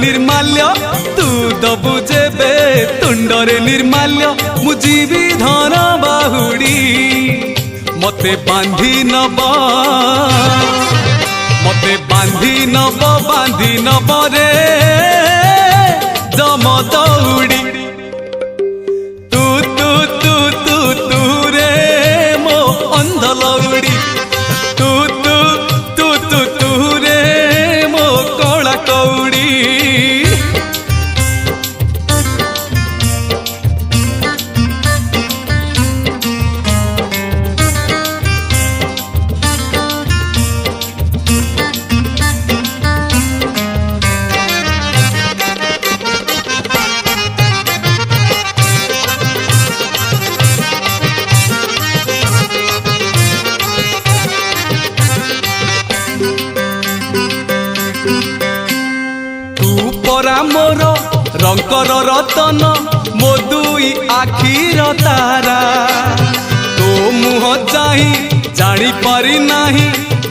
निर्माल्य तू दबु जेबे तुंडरे निर्माल्य मुजीबी धन बाहुड़ी मते बांधी नब रे जम दौड़ी तू तू तू तू तू रे मो अंध लौड़ी तू तू तू तू तू रे मो कला कौड़ी मोर रंकर रतन मो दुई आखिर तारा तो मुह चाही जानी पारी नाही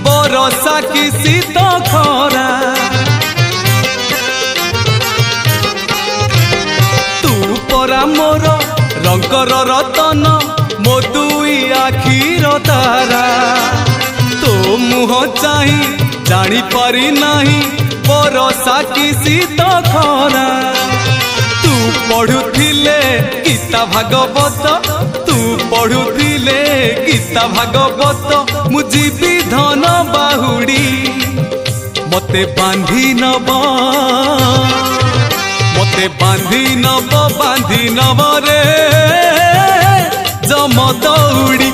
बरसा की शीत खरा तू परा मोर रंकर रतन मो दुई आखिर तारा तो मुह चाही जानी पारी नाही बरसा की शीत खरा तू पढ़ुथिले गीता भागवत तू पढ़ुथिले गीता भागवत मुजीबी धन बाहुड़ी मते बांधी नब रे जम दौड़ी